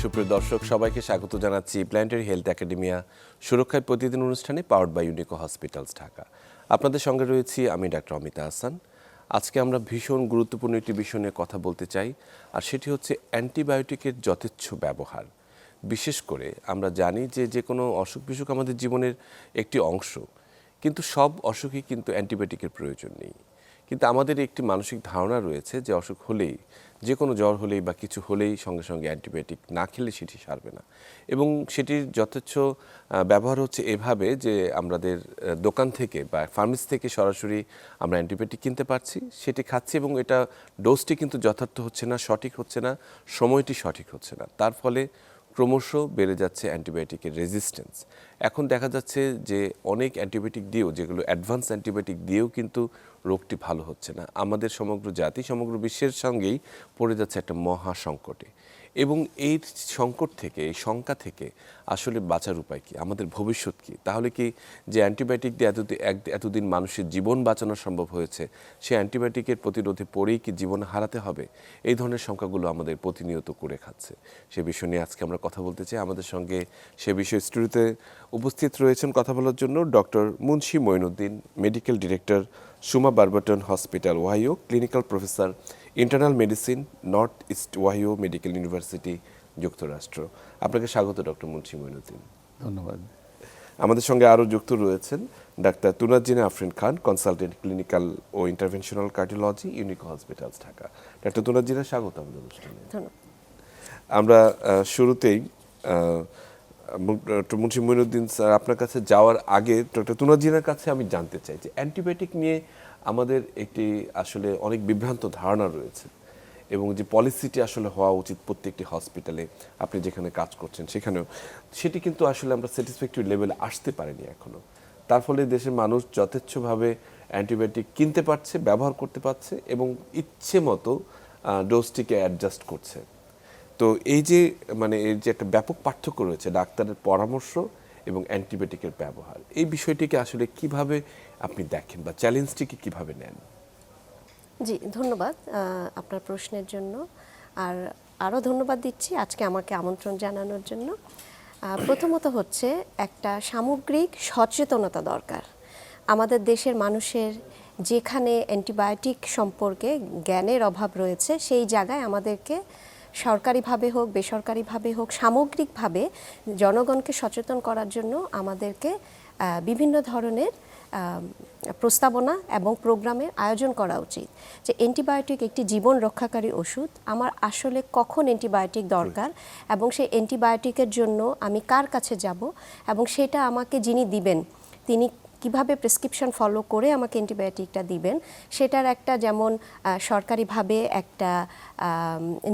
সুপ্রিয় দর্শক সবাইকে স্বাগত জানাচ্ছি প্ল্যানেটারি হেলথ একাডেমিয়া সুরক্ষায় প্রতিদিন অনুষ্ঠানে powered by Unico hospitals Dhaka. আপনাদের সঙ্গে রয়েছি আমি ডাক্তার অমিতা হাসান। আজকে আমরা ভীষণ গুরুত্বপূর্ণ একটি বিষয় নিয়ে কথা বলতে চাই, আর সেটি হচ্ছে অ্যান্টিবায়োটিকের যথেচ্ছ ব্যবহার। বিশেষ করে আমরা জানি যে যে কোনো অসুখ বিসুখ আমাদের জীবনের একটি অংশ, কিন্তু সব অসুখই কিন্তু অ্যান্টিবায়োটিকের প্রয়োজন নেই। কিন্তু আমাদের একটি মানসিক ধারণা রয়েছে যে অসুখ হলেই, যে কোনো জ্বর হলেই বা কিছু হলেই সঙ্গে সঙ্গে অ্যান্টিবায়োটিক না খেলে সেটি সারবে না, এবং সেটির যথেচ্ছ ব্যবহার হচ্ছে এভাবে যে আমাদের দোকান থেকে বা ফার্মেসি থেকে সরাসরি আমরা অ্যান্টিবায়োটিক কিনতে পারছি, সেটি খাচ্ছি এবং এটা ডোজটি কিন্তু যথার্থ হচ্ছে না, সঠিক হচ্ছে না, সময়টি সঠিক হচ্ছে না। তার ফলে ক্রমশ বেড়ে যাচ্ছে অ্যান্টিবায়োটিকের রেজিস্ট্যান্স। এখন দেখা যাচ্ছে যে অনেক অ্যান্টিবায়োটিক দিয়েও, যেগুলো অ্যাডভান্স অ্যান্টিবায়োটিক দিয়েও কিন্তু রোগটি ভালো হচ্ছে না। আমাদের সমগ্র জাতি, সমগ্র বিশ্বের সঙ্গেই পড়ে যাচ্ছে একটা মহা সংকটে, এবং এই সংকট থেকে, এই শঙ্কা থেকে আসলে বাঁচার উপায় কী, আমাদের ভবিষ্যৎ কী? তাহলে কি যে অ্যান্টিবায়োটিক দিয়ে এতদিন মানুষের জীবন বাঁচানো সম্ভব হয়েছে, সে অ্যান্টিবায়োটিকের প্রতিরোধে পড়েই কি জীবন হারাতে হবে? এই ধরনের শঙ্কাগুলো আমাদের প্রতিনিয়ত করে খাচ্ছে। সে বিষয় নিয়ে আজকে আমরা কথা বলতে চাই। আমাদের সঙ্গে সে বিষয়ে স্টুডিওতে উপস্থিত রয়েছেন কথা বলার জন্য doctor Munshi Moinuddin, medical director, Summa Barberton hospital, Ohio, clinical professor, internal medicine, north east Ohio medical university, যুক্তরাষ্ট্র। আপনাকে স্বাগত ডক্টর মুন্সি মঈনুদ্দিন। ধন্যবাদ। আমাদের সঙ্গে আরও যুক্ত রয়েছেন ডাক্তার তুনাজিনা আফরিন খান, কনসালটেন্ট ক্লিনিক্যাল ও interventional cardiology, Unico hospitals Dhaka. ডাক্তার তুনাজিনা, স্বাগত আমাদের অনুষ্ঠানে। আমরা শুরুতেই ডক্টর মুন্সি মঈনুদ্দিন স্যার, আপনার কাছে যাওয়ার আগে ডক্টর তুনাজিনার কাছে আমি জানতে চাই যে অ্যান্টিবায়োটিক নিয়ে আমাদের একটি আসলে অনেক বিভ্রান্ত ধারণা রয়েছে, এবং যে পলিসিটি আসলে হওয়া উচিত প্রত্যেকটি হসপিটালে, আপনি যেখানে কাজ করছেন সেখানেও, সেটি কিন্তু আসলে আমরা স্যাটিসফ্যাক্টরি লেভেলে আসতে পারিনি এখনও। তার ফলে দেশের মানুষ যথেচ্ছভাবে অ্যান্টিবায়োটিক কিনতে পারছে, ব্যবহার করতে পারছে, এবং ইচ্ছে মতো ডোজটিকে অ্যাডজাস্ট করছে। তো এই যে এর যে একটা ব্যাপক পার্থক্য রয়েছে ডাক্তারের পরামর্শ এবং অ্যান্টিবায়োটিকের ব্যবহার, এই বিষয়টিকে আসলে কিভাবে আপনি দেখেন বা চ্যালেঞ্জটিকে কিভাবে নেন? জি, ধন্যবাদ আপনার প্রশ্নের জন্য। আর আরও ধন্যবাদ দিচ্ছি আজকে আমাকে আমন্ত্রণ জানানোর জন্য। প্রথমত হচ্ছে একটা সামগ্রিক সচেতনতা দরকার। আমাদের দেশের মানুষের যেখানে অ্যান্টিবায়োটিক সম্পর্কে জ্ঞানের অভাব রয়েছে, সেই জায়গায় আমাদেরকে সরকারিভাবে হোক, বেসরকারিভাবে হোক, সামগ্রিকভাবে জনগণকে সচেতন করার জন্য আমাদেরকে বিভিন্ন ধরনের প্রস্তাবনা এবং প্রোগ্রামের আয়োজন করা উচিত। যে অ্যান্টিবায়োটিক একটি জীবন রক্ষাকারী ওষুধ, আমার আসলে কখন অ্যান্টিবায়োটিক দরকার, এবং সেই অ্যান্টিবায়োটিকের জন্য আমি কার কাছে যাব, এবং সেটা আমাকে যিনি দিবেন তিনি কিভাবে প্রেসক্রিপশন ফলো করে আমাকে অ্যান্টিবায়োটিকটা দিবেন, সেটার একটা যেমন সরকারিভাবে একটা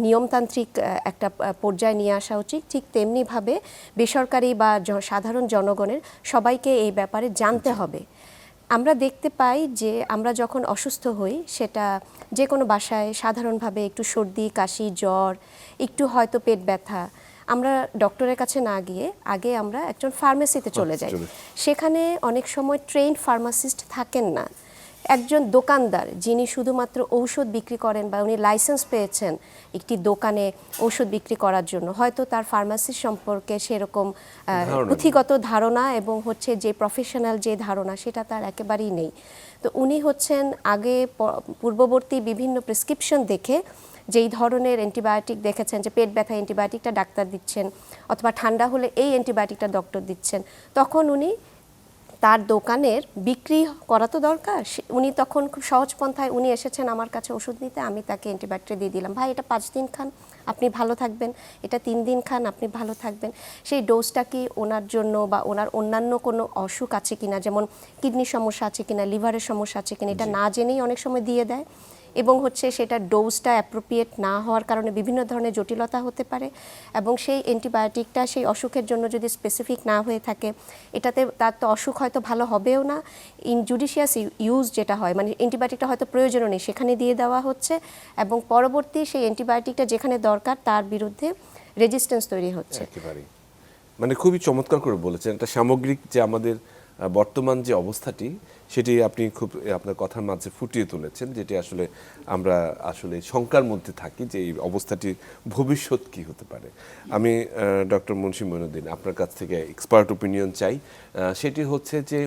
নিয়মতান্ত্রিক একটা পর্যায়ে নিয়ে আসা উচিত, ঠিক তেমনিভাবে বেসরকারি বা সাধারণ জনগণের সবাইকে এই ব্যাপারে জানতে হবে। আমরা দেখতে পাই যে আমরা যখন অসুস্থ হই, সেটা যে কোনো বাসায় সাধারণভাবে একটু সর্দি, কাশি, জ্বর, একটু হয়তো পেট ব্যথা, আমরা ডক্টরের কাছে না গিয়ে আগে আমরা একজন ফার্মেসিতে চলে যাই। সেখানে অনেক সময় ট্রেন্ড ফার্মাসিস্ট থাকেন না। একজন দোকানদার যিনি শুধুমাত্র ঔষধ বিক্রি করেন বা উনি লাইসেন্স পেয়েছেন একটি দোকানে ঔষধ বিক্রি করার জন্য, হয়তো তার ফার্মাসি সম্পর্কে সেরকম পুঁথিগত ধারণা এবং হচ্ছে যে প্রফেশনাল যে ধারণা, সেটা তার একেবারেই নেই। তো উনি হচ্ছেন আগে পূর্ববর্তী বিভিন্ন প্রেসক্রিপশন দেখে যেই ধরনের অ্যান্টিবায়োটিক দেখেছেন, যে পেট ব্যথা অ্যান্টিবায়োটিকটা ডাক্তার দিচ্ছেন, অথবা ঠান্ডা হলে এই অ্যান্টিবায়োটিকটা ডক্টর দিচ্ছেন, তখন উনি তার দোকানের বিক্রি করা তো দরকার। উনি তখন খুব সহজ পন্থায় উনি এসেছেন আমার কাছে ওষুধ নিতে, আমি তাকে অ্যান্টিবায়োটিক দিয়ে দিলাম, ভাই এটা 5 দিন খান আপনি ভালো থাকবেন, এটা 3 দিন খান আপনি ভালো থাকবেন। সেই ডোজটা কি ওনার জন্য বা ওনার অন্যান্য কোনো অসুখ আছে কিনা, যেমন কিডনির সমস্যা আছে কিনা, লিভারের সমস্যা আছে কিনা, এটা না জেনেই অনেক সময় দিয়ে দেয়, এবং হচ্ছে সেটা ডোজটা অ্যাপ্রোপ্রিয়েট না হওয়ার কারণে বিভিন্ন ধরনের জটিলতা হতে পারে, এবং সেই অ্যান্টিবায়োটিকটা সেই অসুখের জন্য যদি স্পেসিফিক না হয়ে থাকে, এটাতে তার তো অসুখ হয়তো ভালো হবেও না। ইনজুডিশিয়াস ইউজ যেটা হয়, মানে অ্যান্টিবায়োটিকটা হয়তো প্রয়োজনও নেই, সেখানে দিয়ে দেওয়া হচ্ছে, এবং পরবর্তী সেই অ্যান্টিবায়োটিকটা যেখানে দরকার তার বিরুদ্ধে রেজিস্ট্যান্স তৈরি হচ্ছে। একেবারেই খুবই চমৎকার করে বলেছেন। একটা সামগ্রিক যে আমাদের বর্তমান যে অবস্থাটি সেটি আপনি খুব আপনার কথার মাঝে ফুটিয়ে তুলেছেন, যেটি আসলে আমরা আসলে শঙ্কার মধ্যে থাকি যে এই অবস্থাটির ভবিষ্যৎ কি হতে পারে। আমি ডক্টর মুন্সি মঈনুদ্দিন আপনার কাছ থেকে এক্সপার্ট ওপিনিয়ন চাই। সেটি হচ্ছে যে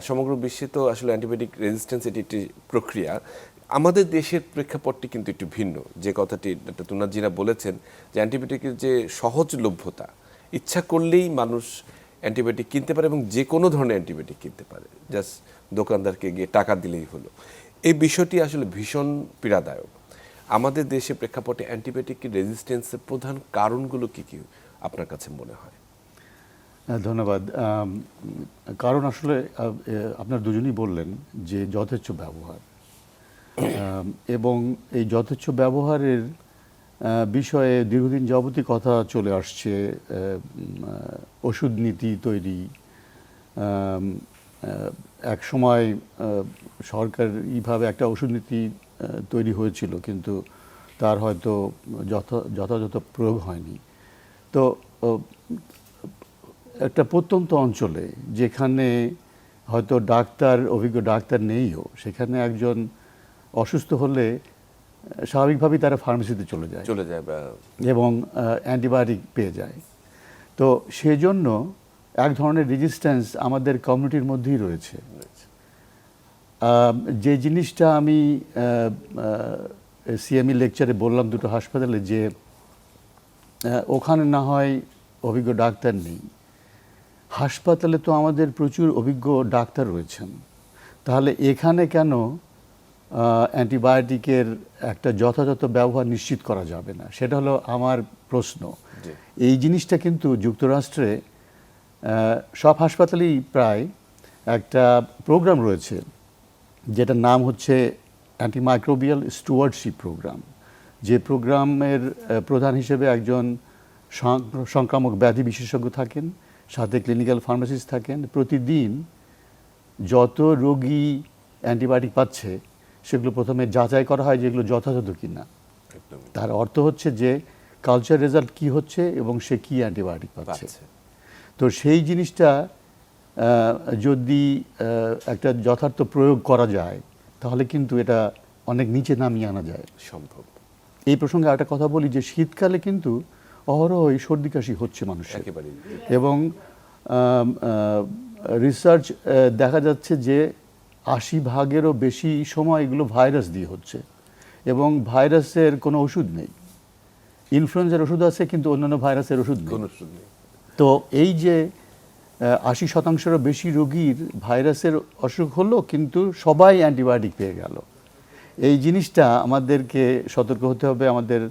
সমগ্র বিশ্বে তো আসলে অ্যান্টিবায়োটিক রেজিস্ট্যান্স এটি একটি প্রক্রিয়া, আমাদের দেশের প্রেক্ষাপটটি কিন্তু একটু ভিন্ন। যে কথাটি ডক্টর তুনাজিনা বলেছেন যে অ্যান্টিবায়োটিকের যে সহজলভ্যতা, ইচ্ছা করলেই মানুষ অ্যান্টিবায়োটিক কিনতে পারে এবং যে কোনো ধরনের অ্যান্টিবায়োটিক কিনতে পারে, জাস্ট দোকানদারকে গিয়ে টাকা দিলেই হলো। এই বিষয়টি আসলে ভীষণ পীড়াদায়ক। আমাদের দেশে প্রেক্ষাপটে অ্যান্টিবায়োটিক রেজিস্ট্যান্সের প্রধান কারণগুলো কি কি আপনার কাছে মনে হয়? ধন্যবাদ। কারণ আসলে আপনার দুজনই বললেন যে যথেচ্ছ ব্যবহার, এবং এই যথেচ্ছ ব্যবহারের বিষয়ে দীর্ঘদিন যাবতই কথা চলে আসছে। ওষুধ নীতি তৈরি, এক সময় সরকারিভাবে একটা ওষুধ নীতি তৈরি হয়েছিল, কিন্তু তার হয়তো যথাযথ প্রয়োগ হয়নি। তো একটা প্রত্যন্ত অঞ্চলে যেখানে হয়তো অভিজ্ঞ ডাক্তার নেইও, সেখানে একজন অসুস্থ হলে স্বাভাবিকভাবেই তারা ফার্মেসিতে চলে যায় এবং অ্যান্টিবায়োটিক পেয়ে যায়। তো সেজন্য এক ধরনের রেজিস্ট্যান্স আমাদের কমিউনিটির মধ্যেই রয়েছে। যে জিনিসটা আমি সিএমই লেকচারে বললাম দুটো হাসপাতালে, যে ওখানে না হয় অভিজ্ঞ ডাক্তার নেই, হাসপাতালে তো আমাদের প্রচুর অভিজ্ঞ ডাক্তার রয়েছেন, তাহলে এখানে কেন অ্যান্টিবায়োটিকের একটা যথাযথ ব্যবহার নিশ্চিত করা যাবে না? সেটা হলো আমার প্রশ্ন। এই জিনিসটা কিন্তু যুক্তরাষ্ট্রে সব হাসপাতালেই প্রায় একটা প্রোগ্রাম রয়েছে, যেটার নাম হচ্ছে অ্যান্টিমাইক্রোবিয়াল স্টুয়ার্ডশিপ প্রোগ্রাম। যে প্রোগ্রামের প্রধান হিসেবে একজন সংক্রামক ব্যাধি বিশেষজ্ঞ থাকেন, সাথে ক্লিনিক্যাল ফার্মাসিস্ট থাকেন। প্রতিদিন যত রোগী অ্যান্টিবায়োটিক পাচ্ছে সেগুলো প্রথমে যাচাই করা হয় যেগুলো যথাযথ কিনা। তার অর্থ হচ্ছে যে কালচার রেজাল্ট কি হচ্ছে এবং সে কি অ্যান্টিবায়োটিক পাচ্ছে। তো সেই জিনিসটা যদি একটা যথার্থ প্রয়োগ করা যায় তাহলে কিন্তু এটা অনেক নিচে নামিয়ে আনা যায় সম্ভব। এই প্রসঙ্গে একটা কথা বলি যে শীতকালে কিন্তু অহরহই সর্দি কাশি হচ্ছে মানুষের, এবং রিসার্চ দেখা যাচ্ছে যে 80% বেশি সময় এগুলো ভাইরাস দিয়ে হচ্ছে, এবং ভাইরাসের কোনো ওষুধ নেই। ইনফ্লুয়েঞ্জার ওষুধ আছে কিন্তু অন্যান্য ভাইরাসের ওষুধ নেই। তো এই যে 80%-রও বেশি রোগীর ভাইরাসের অসুখ হলো কিন্তু সবাই অ্যান্টিবায়োটিক পেয়ে গেল। এই জিনিসটা আমাদেরকে সতর্ক হতে হবে, আমাদের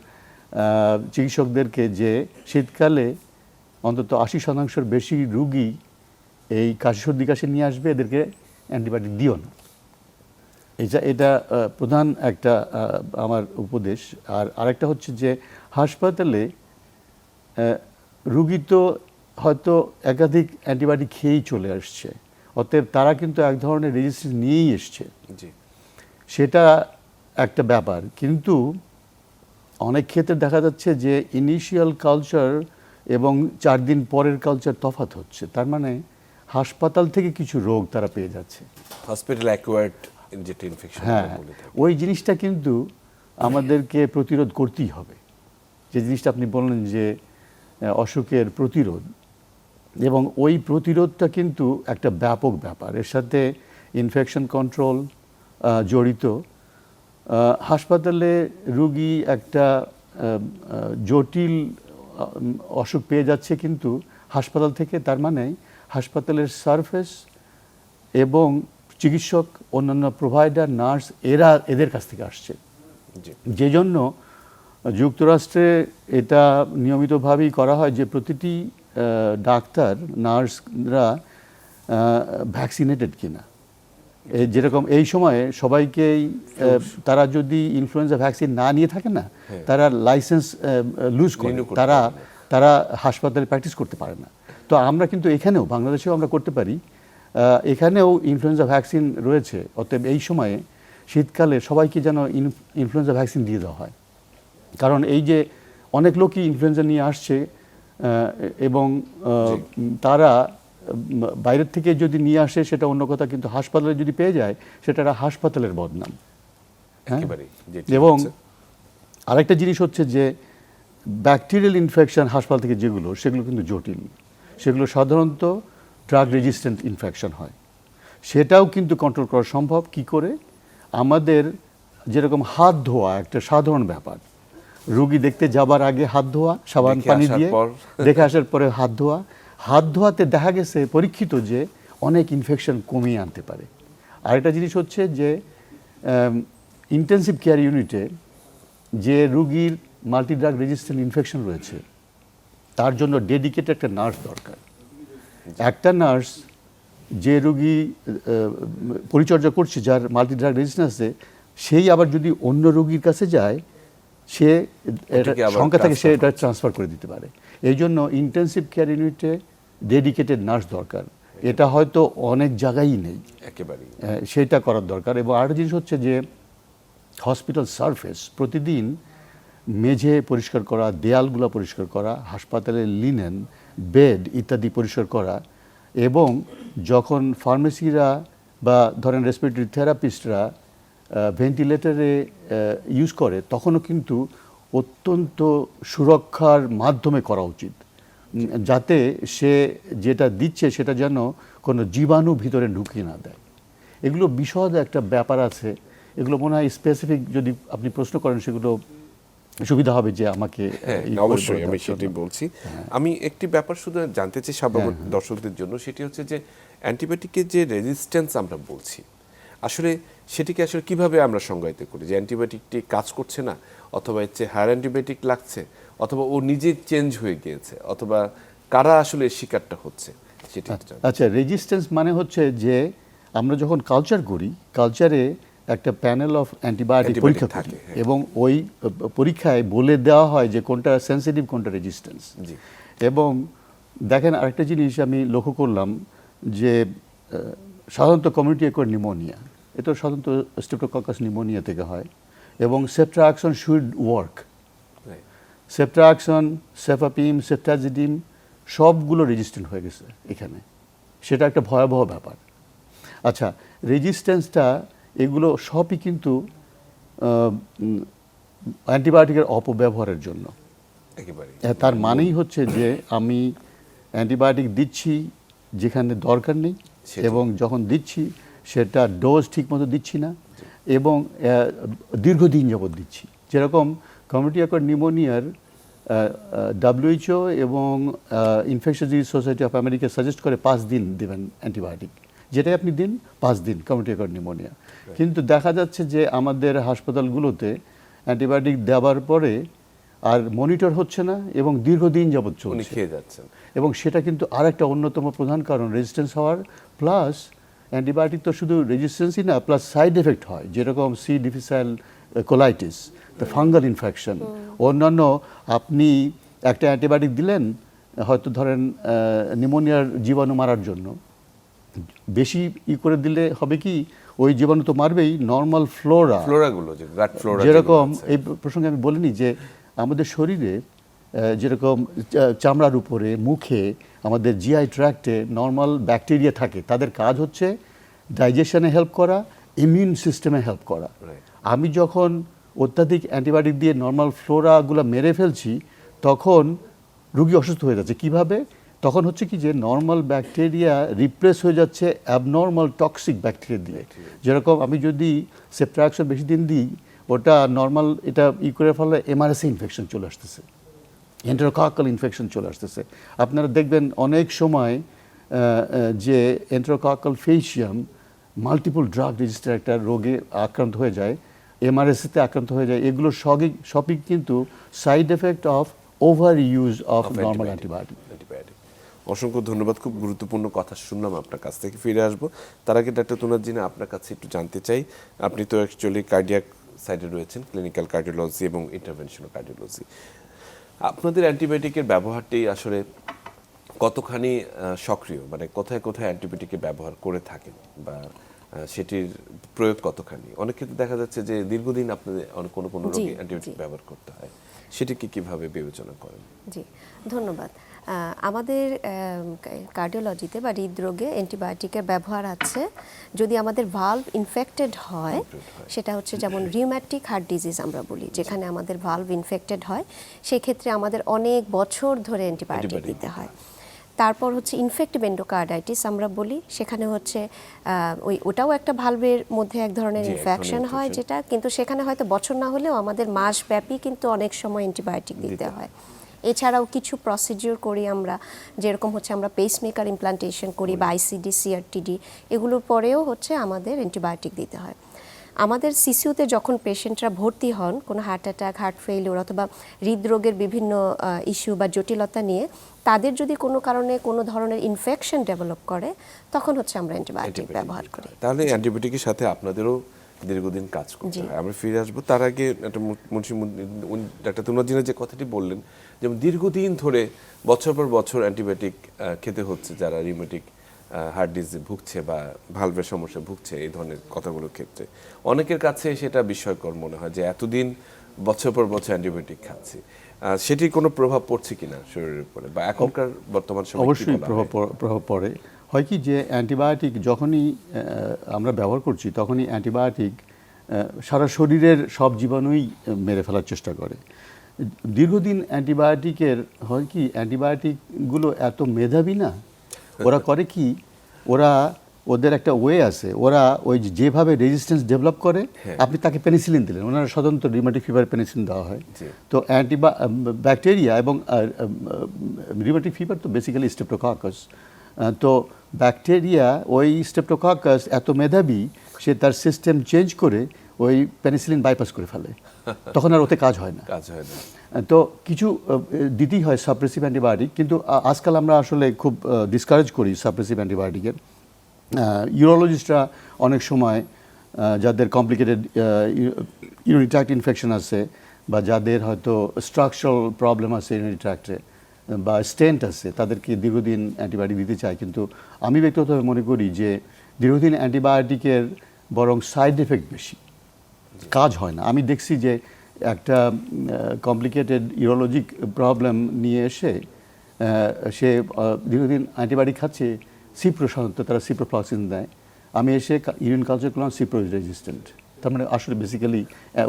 চিকিৎসকদেরকে, যে শীতকালে অন্তত 80%-র বেশি রোগী এই কাশি সর্দি কাশি নিয়ে আসবে, এদেরকে অ্যান্টিবায়োটিক দিও না। এটা প্রধান একটা আমার উপদেশ। আর আরেকটা হচ্ছে যে হাসপাতালে রুগী তো হয়তো একাধিক অ্যান্টিবায়োটিক খেয়েই চলে আসছে, অতএব তারা কিন্তু এক ধরনের রেজিস্ট্যান্স নিয়েই এসছে, সেটা একটা ব্যাপার। কিন্তু অনেক ক্ষেত্রে দেখা যাচ্ছে যে ইনিশিয়াল কালচার এবং 4 দিন পরের কালচার তফাৎ হচ্ছে। তার মানে হাসপাতাল থেকে কিছু রোগ তারা পেয়ে যাচ্ছে, হসপিটাল অ্যাকোয়ার্ড যেটা ইনফেকশন। হ্যাঁ, ওই জিনিসটা কিন্তু আমাদেরকে প্রতিরোধ করতেই হবে। যে জিনিসটা আপনি বললেন যে অসুখের প্রতিরোধ, এবং ওই প্রতিরোধটা কিন্তু একটা ব্যাপক ব্যাপার, এর সাথে ইনফেকশন কন্ট্রোল জড়িত। হাসপাতালে রুগী একটা জটিল অসুখ পেয়ে যাচ্ছে কিন্তু হাসপাতাল থেকে, তার মানে হাসপাতালের সার্ভিস এবং চিকিৎসক, অন্যান্য প্রোভাইডার, নার্স, এদের কাছ থেকে আসছে। যে জন্য যুক্তরাষ্ট্রে এটা নিয়মিতভাবেই করা হয় যে প্রতিটি ডাক্তার, নার্সরা ভ্যাকসিনেটেড কিনা। যেরকম এই সময়ে সবাইকেই তারা যদি ইনফ্লুয়েঞ্জা ভ্যাকসিন না নিয়ে থাকে না, তারা লাইসেন্স লুজ করে, তারা হাসপাতালে প্র্যাকটিস করতে পারে না। তো আমরা কিন্তু এখানেও, বাংলাদেশেও আমরা করতে পারি, এখানেও ইনফ্লুয়েঞ্জা ভ্যাকসিন রয়েছে। অতএব এই সময়ে শীতকালে সবাইকে যেন ইনফ্লুয়েঞ্জা ভ্যাকসিন দিয়ে দেওয়া হয়। কারণ এই যে অনেক লোকই ইনফ্লুয়েঞ্জা নিয়ে আসছে এবং তারা বাইরের থেকে যদি নিয়ে আসে সেটা অন্য কথা, কিন্তু হাসপাতালে যদি পেয়ে যায় সেটা একটা হাসপাতালের বদনাম। হ্যাঁ? একেবারেই যেটি এবং হচ্ছে। আরেকটা জিনিস হচ্ছে যে ব্যাকটেরিয়াল ইনফেকশন হাসপাতাল থেকে যেগুলো, সেগুলো কিন্তু জটিল, সেগুলো সাধারণত ড্রাগ রেজিস্ট্যান্ট ইনফেকশন হয়। সেটাও কিন্তু কন্ট্রোল করা সম্ভব কি করে? আমাদের যেরকম হাত ধোয়া একটা সাধারণ ব্যাপার, রোগী দেখতে যাবার আগে হাত ধোয়া সাবান দেখে পানি আসার দিয়ে, পর। দেখে আসার পরে হাত ধোয়া, হাত ধোয়াতে দেখা গেছে পরীক্ষিত যে অনেক ইনফেকশন কমিয়ে আনতে পারে। আরেকটা জিনিস হচ্ছে যে ইন্টেন্সিভ কেয়ার ইউনিটে যে রুগীর মাল্টি ড্রাগ রেজিস্ট্যান্ট ইনফেকশন রয়েছে তার জন্য ডেডিকেটেড একটা নার্স দরকার। একটা নার্স যে রুগী পরিচর্যা করছে যার মাল্টি ড্রাগ রেজিস্ট্যান্স আছে, সেই আবার যদি অন্য রোগীর কাছে যায়, সে ওটাকে আবার সংখ্যা থাকে, সে transfer এটা ট্রান্সফার করে দিতে পারে। এই জন্য ইন্টেন্সিভ কেয়ার ইউনিটে ডেডিকেটেড নার্স দরকার। এটা হয়তো অনেক জায়গায়ই নেই, একেবারেই সেটা করার দরকার। এবং আরেকটা জিনিস হচ্ছে যে হসপিটাল সারফেস প্রতিদিন মেঝে পরিষ্কার করা, দেয়ালগুলো পরিষ্কার করা, হাসপাতালের লিনেন, বেড ইত্যাদি পরিষ্কার করা, এবং যখন ফার্মেসিরা বা ধরেন রেসপিরেটরি থেরাপিস্টরা ভেন্টিলেটরে ইউজ করে, তখনও কিন্তু অত্যন্ত সুরক্ষার মাধ্যমে করা উচিত, যাতে সে যেটা দিচ্ছে সেটা যেন কোনো জীবাণু ভিতরে ঢুকিয়ে না দেয়। এগুলো বিশদ একটা ব্যাপার আছে, এগুলো মনে হয় স্পেসিফিক যদি আপনি প্রশ্ন করেন সেগুলো সুবিধা হবে যে আমাকে হ্যাঁ, অবশ্যই আমি সেটাই বলছি। আমি একটি ব্যাপার শুধু জানতে চাই সব দর্শকদের জন্য, সেটি হচ্ছে যে অ্যান্টিবায়োটিকের যে রেজিস্ট্যান্স আমরা বলছি, আসলে সেটিকে আসলে কিভাবে আমরা সংজ্ঞায়িত করি? যে অ্যান্টিবায়োটিকটি কাজ করছে না, অথবা এর চেয়ে হায়ার অ্যান্টিবায়োটিক লাগছে, অথবা ও নিজে চেঞ্জ হয়ে গিয়েছে, অথবা কারা আসলে এর শিকারটা হচ্ছে, সেটি আচ্ছা, রেজিস্ট্যান্স মানে হচ্ছে যে আমরা যখন কালচার করি, কালচারে একটা প্যানেল অফ অ্যান্টিবায়োটিক পরীক্ষা থাকে, এবং ওই পরীক্ষায় বলে দেওয়া হয় যে কোনটা সেন্সিটিভ কোনটা রেজিস্ট্যান্স। জি। এবং দেখেন আরেকটা জিনিস আমি লক্ষ্য করলাম যে সাধারণত কমিউনিটি অ্যাকোয়ার্ড নিউমোনিয়া, এটা সাধারণত স্ট্রেপ্টোককাস নিউমোনিয়া থেকে হয়, এবং সেফট্রাক্সন শুড ওয়ার্ক। সেফট্রাক্সন, সেফাপিম, সেফটাজিডিম সবগুলো রেজিস্ট্যান্ট হয়ে গেছে এখানে, সেটা একটা ভয়াবহ ব্যাপার। আচ্ছা, রেজিস্ট্যান্সটা এগুলো সবই কিন্তু অ্যান্টিবায়োটিকের অপব্যবহারের জন্য। একেবারে তার মানেই হচ্ছে যে আমি অ্যান্টিবায়োটিক দিচ্ছি যেখানে দরকার নেই, এবং যখন দিচ্ছি সেটা ডোজ ঠিকমতো দিচ্ছি না, এবং দীর্ঘদিন যাবৎ দিচ্ছি। যেরকম কমিউনিটি অ্যাকোয়ার্ড নিউমোনিয়ার WHO এবং infectious disease society of America suggest করে 5 দিন দেবেন অ্যান্টিবায়োটিক, যেটাই আপনি দিন 5 দিন কমিউনিটি অ্যাকোয়ার্ড নিউমোনিয়া। কিন্তু দেখা যাচ্ছে যে আমাদের হাসপাতালগুলোতে অ্যান্টিবায়োটিক দেওয়ার পরে আর মনিটর হচ্ছে না, এবং দীর্ঘদিন যাবৎ চলছে, খেয়ে যাচ্ছেন। এবং সেটা কিন্তু আরেকটা অন্যতম প্রধান কারণ রেজিস্ট্যান্স হওয়ার। প্লাস অ্যান্টিবায়োটিক তো শুধু রেজিস্ট্যান্সই না, প্লাস সাইড এফেক্ট হয়, যেরকম C difficile colitis, the fungal infection. অন্যান্য আপনি একটা অ্যান্টিবায়োটিক দিলেন হয়তো ধরেন নিউমোনিয়ার জীবাণু মারার জন্য, বেশি করে দিলে হবে কি, ওই জীবাণু তো মারবেই, নর্মাল ফ্লোরাগুলো, যে গাট ফ্লোরা, যেরকম এই প্রসঙ্গে আমি বলিনি যে আমাদের শরীরে যেরকম চামড়ার উপরে, মুখে, আমাদের জিআই ট্র্যাক্টে নর্মাল ব্যাকটেরিয়া থাকে, তাদের কাজ হচ্ছে ডাইজেশনে হেল্প করা, ইমিউন সিস্টেমে হেল্প করা। আমি যখন অত্যাধিক অ্যান্টিবায়োটিক দিয়ে নর্মাল ফ্লোরাগুলো মেরে ফেলছি, তখন রোগী অসুস্থ হয়ে যাচ্ছে। কিভাবে? তখন হচ্ছে কি যে নর্মাল ব্যাকটেরিয়া রিপ্লেস হয়ে যাচ্ছে অ্যাবনর্মাল টক্সিক ব্যাকটেরিয়া দিয়ে। যেরকম আমি যদি সেফট্রাক্সন বেশি দিন দিই, ওটা নর্মাল এটা করে ফেলে MRSA ইনফেকশন চলে আসতেছে, এন্টেরোককাল ইনফেকশন চলে আসতেছে। আপনারা দেখবেন অনেক সময় যে এন্টেরোককাল ফেসিয়াম মাল্টিপল ড্রাগ রেজিস্টার একটা রোগে আক্রান্ত হয়ে যায়, MRSA-তে আক্রান্ত হয়ে যায়। এগুলো সবই কিন্তু side effect of over use of normal antibiotic. অসংখ্য ধন্যবাদ, খুব গুরুত্বপূর্ণ কথা শুনলাম আপনার কাছ থেকে। ফিরে আসবো, তার আগে ডাক্তার তুনাজ্জিনা আপনার কাছে একটু জানতে চাই, আপনি তো অ্যাকচুয়ালি কার্ডিয়াক সাইডে রয়েছেন, ক্লিনিক্যাল কার্ডিওলজি এবং ইন্টারভেনশনাল কার্ডিওলজি। আপনাদের অ্যান্টিবায়োটিকের ব্যবহারটি আসলে কতখানি সক্রিয়, মানে কোথায় কোথায় অ্যান্টিবায়োটিকের ব্যবহার করে থাকেন, বা সেটির প্রয়োগ কতখানি? অনেক ক্ষেত্রে দেখা যাচ্ছে যে দীর্ঘদিন আপনাদের কোনো রোগী অ্যান্টিবায়োটিক ব্যবহার করতে হয়, সেটিকে কিভাবে বিবেচনা করেন? জি, ধন্যবাদ। আমাদের কার্ডিওলজিতে বা হৃদরোগে অ্যান্টিবায়োটিকের ব্যবহার আছে যদি আমাদের ভালভ ইনফেক্টেড হয়, সেটা হচ্ছে যেমন রিউম্যাটিক হার্ট ডিজিজ আমরা বলি, যেখানে আমাদের ভালভ ইনফেক্টেড হয়, সেক্ষেত্রে আমাদের অনেক বছর ধরে অ্যান্টিবায়োটিক দিতে হয়। তারপর হচ্ছে ইনফেক্টিভ এন্ডোকার্ডাইটিস আমরা বলি, সেখানে হচ্ছে ওটাও একটা ভালভের মধ্যে এক ধরনের ইনফেকশন হয়, যেটা কিন্তু সেখানে হয়তো বছর না হলেও আমাদের মাসব্যাপী কিন্তু অনেক সময় অ্যান্টিবায়োটিক দিতে হয়। এছাড়াও কিছু প্রসিডিওর করি আমরা, যেরকম হচ্ছে আমরা পেসমেকার ইমপ্লান্টেশন করি বা আইসিডি, সিআরটিডি, এগুলোর পরেও হচ্ছে আমাদের অ্যান্টিবায়োটিক দিতে হয়। আমাদের সিসিউতে যখন পেশেন্টরা ভর্তি হন কোনো হার্ট অ্যাটাক, হার্ট ফেইলিওর অথবা হৃদরোগের বিভিন্ন ইস্যু বা জটিলতা নিয়ে, তাদের যদি কোনো কারণে কোনো ধরনের ইনফেকশন ডেভেলপ করে, তখন হচ্ছে আমরা অ্যান্টিবায়োটিক ব্যবহার করি। তাহলে অ্যান্টিবায়োটিকের সাথে আপনাদেরও দীর্ঘদিন কাজ করতে হয়। আমরা ফিরে আসবো, তার আগে একটা ডাক্তার তুনাজিনা যে কথাটি বললেন, যেমন দীর্ঘদিন ধরে বছর পর বছর অ্যান্টিবায়োটিক খেতে হচ্ছে যারা রিউমেটিক হার্ট ডিজিজে ভুগছে বা ভালভের সমস্যা ভুগছে, এই ধরনের কথাগুলোর ক্ষেত্রে অনেকের কাছে সেটা বিস্ময়কর মনে হয় যে এতদিন বছর পর বছর অ্যান্টিবায়োটিক খাচ্ছি। সেটির কোনো প্রভাব পড়ছে কিনা শরীরের উপরে, বা এখনকার বর্তমান সময়ে? অবশ্যই প্রভাব পড়ে। হয় কি যে অ্যান্টিবায়োটিক যখনই আমরা ব্যবহার করছি, তখনই অ্যান্টিবায়োটিক সারা শরীরের সব জীবাণুই মেরে ফেলার চেষ্টা করে। দীর্ঘদিন অ্যান্টিবায়োটিকের হয় কি, অ্যান্টিবায়োটিকগুলো এত মেধাবী না, ওরা করে কি, ওদের একটা ওয়ে আছে, ওরা ওই যেভাবে রেজিস্ট্যান্স ডেভেলপ করে, আপনি তাকে পেনিসিলিন দিলেন, ওনারা সাধারণত রিউমেটিক ফিভার পেনিসিলিন দেওয়া হয়। তো ব্যাকটেরিয়া এবং রিউমেটিক ফিভার তো বেসিক্যালি স্ট্রেপ্টোককাস, তো ব্যাকটেরিয়া ওই স্ট্রেপ্টোককাস এত মেধাবী, সে তার সিস্টেম চেঞ্জ করে ওই পেনিসিলিন বাইপাস করে ফেলে, তখন আর ওতে কাজ হয় না। তো কিছু দিতেই হয় সাপ্রেসিভ অ্যান্টিবায়োটিক, কিন্তু আজকাল আমরা আসলে খুব ডিসকারেজ করি সাপ্রেসিভ অ্যান্টিবায়োটিকের। ইউরোলজিস্টরা অনেক সময় যাদের কমপ্লিকেটেড ইউরিনারি ট্র্যাক্ট ইনফেকশন আছে, বা যাদের হয়তো স্ট্রাকচারাল প্রবলেম আছে ইউরিনারি ট্র্যাক্টে, বা স্টেন্ট আছে, তাদেরকে দীর্ঘদিন অ্যান্টিবায়োটিক দিতে চায়। কিন্তু আমি ব্যক্তিগতভাবে মনে করি যে দীর্ঘদিন অ্যান্টিবায়োটিকের বরং সাইড এফেক্ট বেশি, কাজ হয় না। আমি দেখছি যে একটা কমপ্লিকেটেড ইউরোলজিক প্রবলেম নিয়ে এসে সে দীর্ঘদিন অ্যান্টিবায়োটিক খাচ্ছে, সাধারণত তারা সিপ্রোফ্লক্সিন দেয়, আমি এসে ইউরিন কালচার করলাম সিপ্রো রেজিস্ট্যান্ট, তার মানে আসলে বেসিক্যালি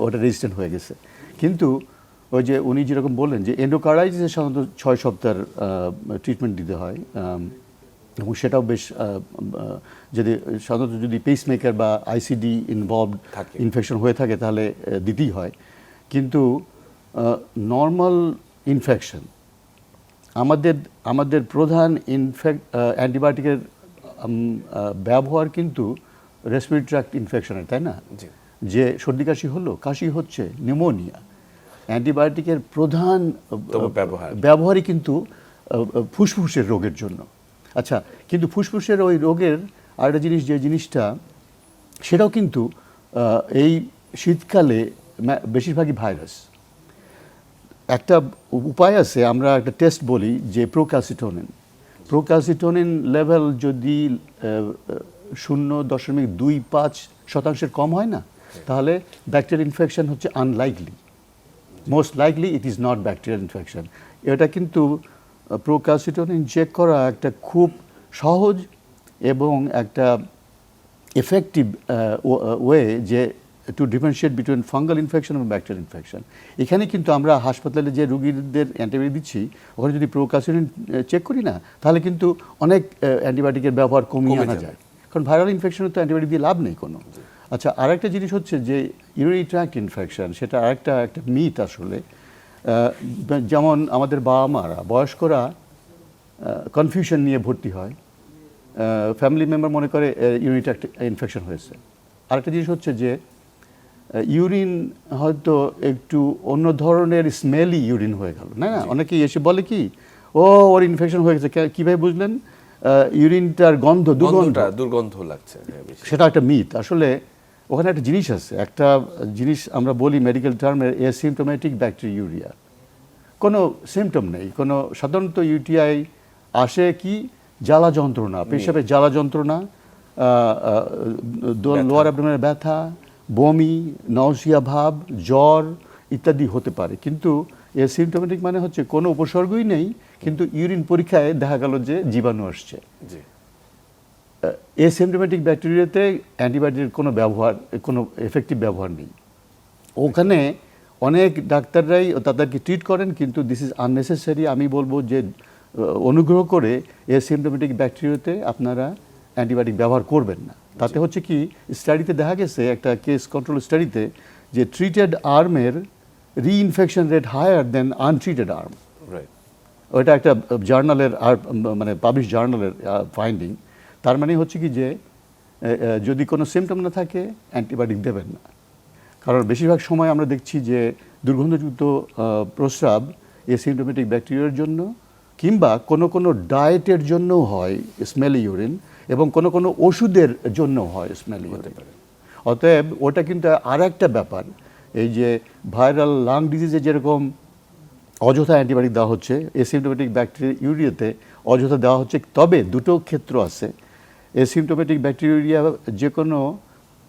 ওটা রেজিস্ট্যান্ট হয়ে গেছে। কিন্তু ওই যে উনি যেরকম বললেন যে এন্ডোকার্ডাইটিসে সাধারণত 6 সপ্তাহের ট্রিটমেন্ট দিতে হয়, এবং সেটাও বেশ সাধারণত যদি পেসমেকার বা আইসিডি ইনভলভড ইনফেকশন হয়ে থাকে তাহলে দিতেই হয়। কিন্তু নর্মাল ইনফেকশন, আমাদের প্রধান অ্যান্টিবায়োটিকের ব্যবহার কিন্তু রেসপিরেটরি ট্র্যাক্ট ইনফেকশনের, তাই না? যে সর্দি কাশি হলো, কাশি হচ্ছে, নিউমোনিয়া, অ্যান্টিবায়োটিকের প্রধান ব্যবহারই কিন্তু ফুসফুসের রোগের জন্য। আচ্ছা, কিন্তু ফুসফুসের ওই রোগের আরেকটা জিনিস, যে জিনিসটা সেটাও কিন্তু এই শীতকালে বেশিরভাগই ভাইরাস। একটা উপায় আছে, আমরা একটা টেস্ট বলি যে প্রোক্যালসিটোনিন লেভেল যদি 0.25% কম হয় না, তাহলে ব্যাকটেরিয়াল ইনফেকশন হচ্ছে unlikely, most likely it is not bacterial infection. এটা কিন্তু প্রোক্যালসিটোনিন চেক করা একটা খুব সহজ এবং একটা এফেক্টিভ ওয়ে যে two differentiate between fungal infection এবং ব্যাকটেরিয়াল ইনফেকশন। এখানে কিন্তু আমরা হাসপাতালে যে রুগীদের অ্যান্টিবায়োটিক দিচ্ছি, ওখানে যদি প্রোক্যালসিটোনিন চেক করি না, তাহলে কিন্তু অনেক অ্যান্টিবায়োটিকের ব্যবহার কমিয়ে আনা যায়, কারণ ভাইরাল ইনফেকশনে তো অ্যান্টিবায়োটিক দিয়ে লাভ নেই কোনো। আচ্ছা, আরেকটা জিনিস হচ্ছে যে ইউরিনারি ট্র্যাক্ট ইনফেকশন, সেটা একটা মিথ আসলে। যেমন আমাদের বাবা মারা, বয়স্করা কনফিউশন নিয়ে ভর্তি হয়, ফ্যামিলি মেম্বার মনে করে ইউরিনারি ট্র্যাক্ট ইনফেকশন হয়েছে। আরেকটা জিনিস হচ্ছে যে ইউরিন হয়তো একটু অন্য ধরনের স্মেলি ইউরিন হয়ে গেল, না? অনেকেই এসে বলে কি, ওর ইনফেকশন হয়ে গেছে, কীভাবে বুঝলেন? ইউরিনটার দুর্গন্ধ লাগছে, সেটা একটা মিথ। আসলে ওখানে একটা জিনিস আছে, একটা জিনিস আমরা বলি মেডিকেল টার্মে অ্যাসিম্পটোমেটিক ব্যাকটেরিউরিয়া, কোনো সিমটম নেই, কোনো সাধারণত ইউটিআই আসে কি, জ্বালা যন্ত্রণা, পেশাবে জ্বালা যন্ত্রণা, লোয়ার অ্যাবডোমেনের ব্যথা, বমি, নাউসিয়া ভাব, জ্বর ইত্যাদি হতে পারে। কিন্তু এসিমটোমেটিক মানে হচ্ছে কোনো উপসর্গই নেই, কিন্তু ইউরিন পরীক্ষায় দেখা গেল যে জীবাণু আসছে। জি এসিমটোমেটিক ব্যাকটেরিয়াতে অ্যান্টিবায়োটিকের কোনো ব্যবহার, কোনো এফেক্টিভ ব্যবহার নেই। ওখানে অনেক ডাক্তাররাই তাদেরকে ট্রিট করেন, কিন্তু দিস ইজ আননেসেসারি। আমি বলবো যে অনুগ্রহ করে এসিমটোমেটিক ব্যাকটেরিয়াতে আপনারা অ্যান্টিবায়োটিক ব্যবহার করবেন না। তাতে হচ্ছে কি, স্টাডিতে দেখা গেছে, একটা কেস কন্ট্রোল স্টাডিতে, যে ট্রিটেড আর্মের reinfection rate higher than untreated arm. Right. ওইটা একটা জার্নালের মানে পাবলিশ জার্নালের ফাইন্ডিং। তার মানে হচ্ছে কি যে যদি কোনো সিমটম না থাকে অ্যান্টিবায়োটিক দেবেন না। কারণ বেশিরভাগ সময় আমরা দেখছি যে দুর্গন্ধযুক্ত প্রস্রাব এসিমটোমেটিক ব্যাকটেরিয়ার জন্য, কিংবা কোনো কোনো ডায়েটের জন্যও হয় স্মেলি ইউরিন, এবং কোনো কোনো ওষুধের জন্য হয় স্মেলি ইউরিন। অতএব ওটা কিন্তু আর একটা ব্যাপার, এই যে ভাইরাল লাং ডিজিজে যেরকম অযথা অ্যান্টিবায়োটিক দেওয়া হচ্ছে, এসিমটোমেটিক ব্যাকটেরিয়াতে অযথা দেওয়া হচ্ছে। তবে দুটো ক্ষেত্র আছে। এসিমটোমেটিক ব্যাকটেরিয়া যে কোনো